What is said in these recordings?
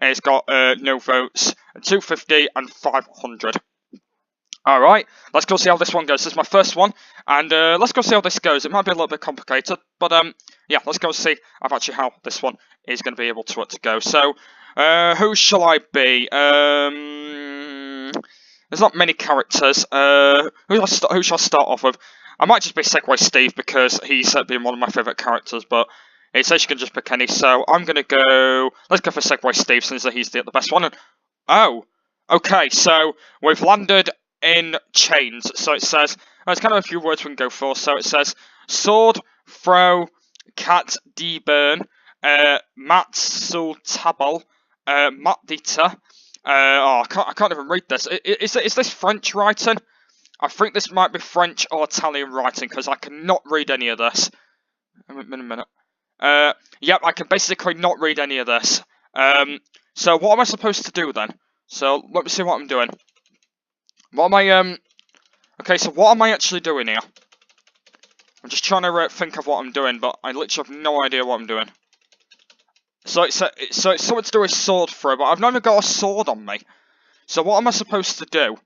It's got no votes, 250 and 500. Alright, let's go see how this one goes. This is my first one, and let's go see how this goes. It might be a little bit complicated, but yeah, let's go see how this one is going to be able to go. So, who shall I be? There's not many characters. Who shall I start off with? I might just be Segway Steve because he's been one of my favourite characters, but it says you can just pick any, so I'm going to go... Let's go for Segway Steve since he's the best one. And, oh, okay, so we've landed in chains. So it says, there's kind of a few words we can go for. So it says, sword, throw, cat, burn, matsul tabal, matdita. I can't even read this. Is this French writing? I think this might be French or Italian writing because I cannot read any of this. A minute. Yep, I can basically not read any of this. So what am I supposed to do then? So let me see what I'm doing. What am I, okay, so what am I actually doing here? I'm just trying to think of what I'm doing, but I literally have no idea what I'm doing. So it's something to do with sword throw, but I've not even got a sword on me. So what am I supposed to do?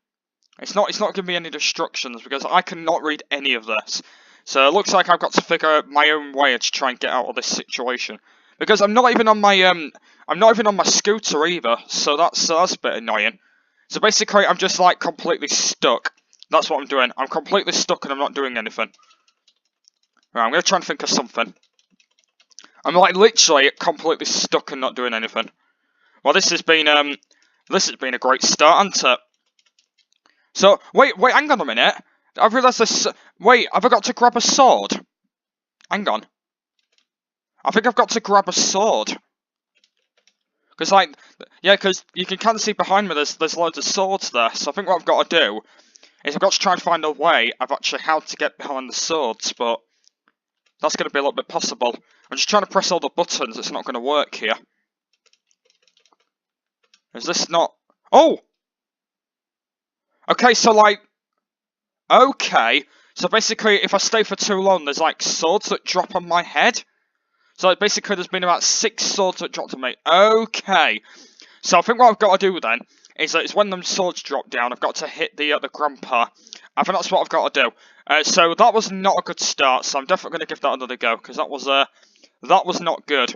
It's not giving me any instructions because I cannot read any of this. So it looks like I've got to figure out my own way to try and get out of this situation. Because I'm not even on my scooter either, so that's a bit annoying. So basically I'm just like completely stuck. That's what I'm doing. I'm completely stuck and I'm not doing anything. Right, I'm gonna try and think of something. I'm like literally completely stuck and not doing anything. Well, this has been a great start, hasn't it? So wait, hang on a minute. I've realised this. Wait, have I got to grab a sword? Hang on. I think I've got to grab a sword. Because like, yeah, because you can kind of see behind me. There's loads of swords there. So I think what I've got to do is I've got to try and find a way of actually how to get behind the swords, but that's going to be a little bit possible. I'm just trying to press all the buttons, it's not going to work here. Is this not... Oh! Okay, so like... Okay, so basically if I stay for too long, there's like swords that drop on my head. So like, basically there's been about 6 swords that dropped on me. Okay, so I think what I've got to do then is that it's when them swords drop down, I've got to hit the grandpa. I think that's what I've got to do. So that was not a good start, so I'm definitely going to give that another go, because that was not good.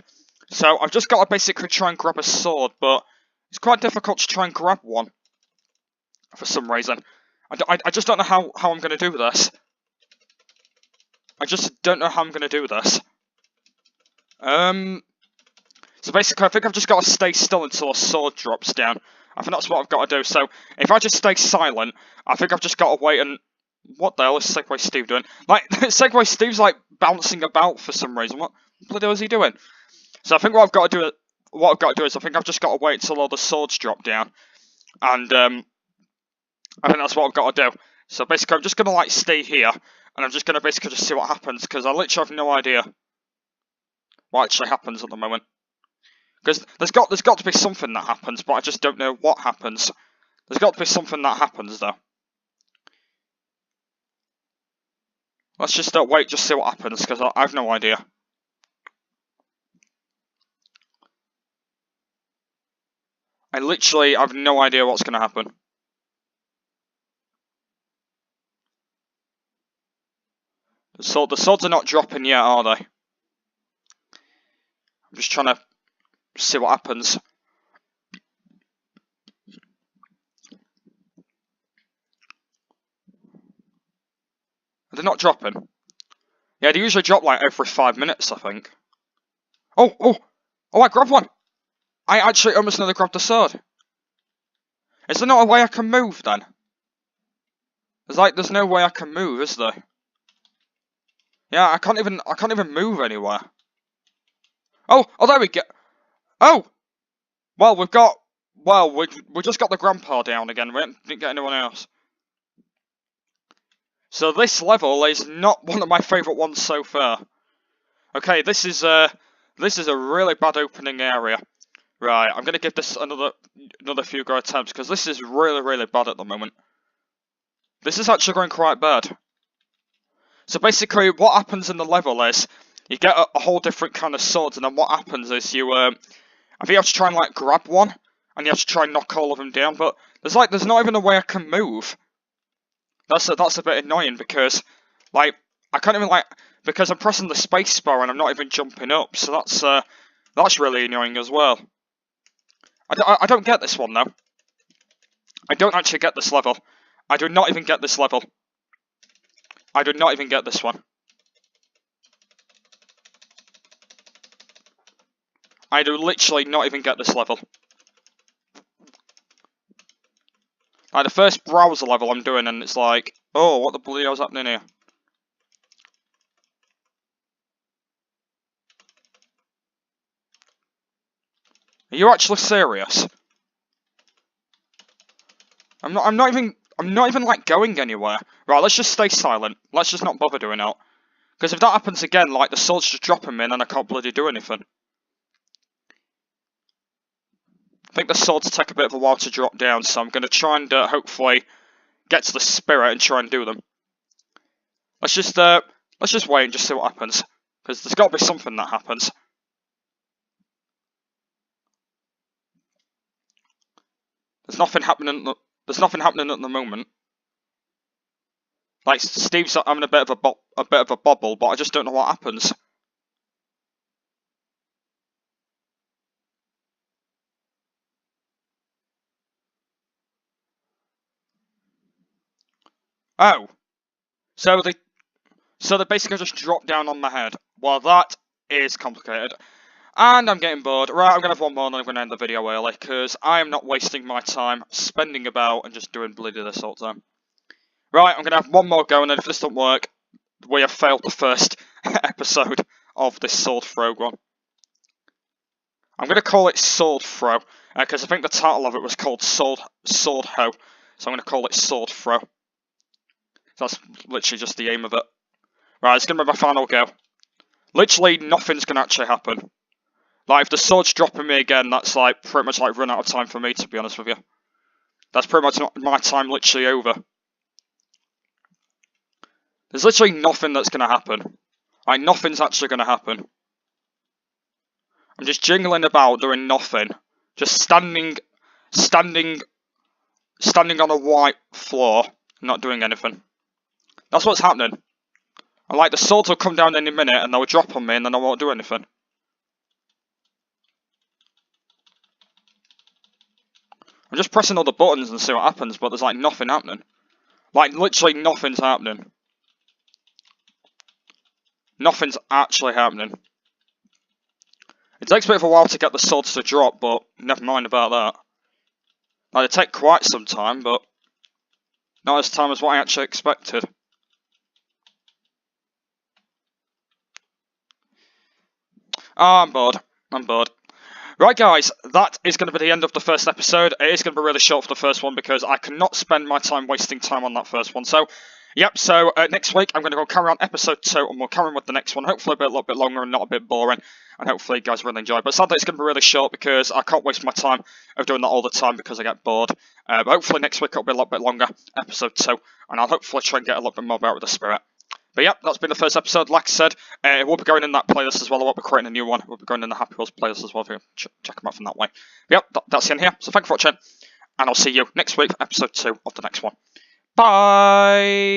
So I've just got to basically try and grab a sword, but it's quite difficult to try and grab one for some reason. I just don't know how I'm going to do this. I just don't know how I'm going to do this. So basically I think I've just got to stay still until a sword drops down. I think that's what I've got to do. So if I just stay silent, I think I've just got to wait and... What the hell is Segway Steve doing? Like, Segway Steve's like bouncing about for some reason. What the bloody hell is he doing? So I think what I've got to do is I think I've just got to wait until all the swords drop down. And I think that's what I've got to do. So basically I'm just going to like stay here. And I'm just going to basically just see what happens. Because I literally have no idea what actually happens at the moment. Because there's got to be something that happens, but I just don't know what happens. There's got to be something that happens, though. Let's just wait, just see what happens, because I have no idea. I literally have no idea what's going to happen. So the swords are not dropping yet, are they? I'm just trying to see what happens. They're not dropping. Yeah, they usually drop like every 5 minutes, I think. Oh, I grabbed one! I actually almost nearly grabbed the sword. Is there not a way I can move then? There's no way I can move, is there? Yeah, I can't even move anywhere. Oh, there we go. Oh! Well, we just got the grandpa down again. We didn't get anyone else. So this level is not one of my favourite ones so far. Okay, this is a really bad opening area. Right, I'm gonna give this another few go attempts because this is really bad at the moment. This is actually going quite bad. So basically, what happens in the level is you get a whole different kind of swords, and then what happens is you I think you have to try and like grab one, and you have to try and knock all of them down. But there's not even a way I can move. That's a bit annoying because like I can't even because I'm pressing the space bar and I'm not even jumping up. So that's really annoying as well. I don't get this one though. I don't actually get this level. I do not even get this level. I do not even get this one. I do literally not even get this level. Like the first browser level I'm doing and it's like, oh, what the bloody hell's happening here? Are you actually serious? I'm not even like going anywhere. Right, let's just stay silent. Let's just not bother doing it. Because if that happens again, like the sword's just dropping me and then I can't bloody do anything. I think the swords take a bit of a while to drop down, so I'm going to try and hopefully get to the spirit and try and do them. Let's just wait and just see what happens, because there's got to be something that happens. There's nothing happening. There's nothing happening at the moment. Like Steve's having a bit of a bobble, but I just don't know what happens. Oh, so they basically just drop down on my head. Well, that is complicated. And I'm getting bored. Right, I'm going to have one more and then I'm going to end the video early, because I am not wasting my time spending about and just doing bloody this all the time. Right, I'm going to have one more go, and then if this doesn't work, we have failed the first episode of this sword throw one. I'm going to call it sword throw, because I think the title of it was called sword ho, so I'm going to call it sword throw. That's literally just the aim of it. Right, it's going to be my final go. Literally nothing's going to actually happen. Like, if the sword's dropping me again, that's like pretty much like run out of time for me, to be honest with you. That's pretty much my time literally over. There's literally nothing that's going to happen. Like, nothing's actually going to happen. I'm just jingling about, doing nothing. Just standing on a white floor, not doing anything. That's what's happening. And like, the swords will come down any minute, and they'll drop on me, and then I won't do anything. I'm just pressing all the buttons and see what happens, but there's like nothing happening. Like, literally nothing's happening. Nothing's actually happening. It takes a bit of a while to get the swords to drop, but never mind about that. Like, they take quite some time, but not as time as what I actually expected. Oh, I'm bored. I'm bored. Right, guys, that is going to be the end of the first episode. It is going to be really short for the first one because I cannot spend my time wasting time on that first one. So, yep, so next week I'm going to go carry on episode 2 and we'll carry on with the next one. Hopefully a little bit longer and not a bit boring. And hopefully you guys really enjoy. But sadly it's going to be really short because I can't waste my time of doing that all the time because I get bored. But hopefully next week it'll be a little bit longer, episode 2. And I'll hopefully try and get a little bit more better with the spirit. But yeah, that's been the first episode. Like I said, it will be going in that playlist as well. I won't be creating a new one. We'll be going in the Happy Wheels playlist as well. If you check them out from that way. But yeah, that's the end here. So thank you for watching. And I'll see you next week for episode 2 of the next one. Bye!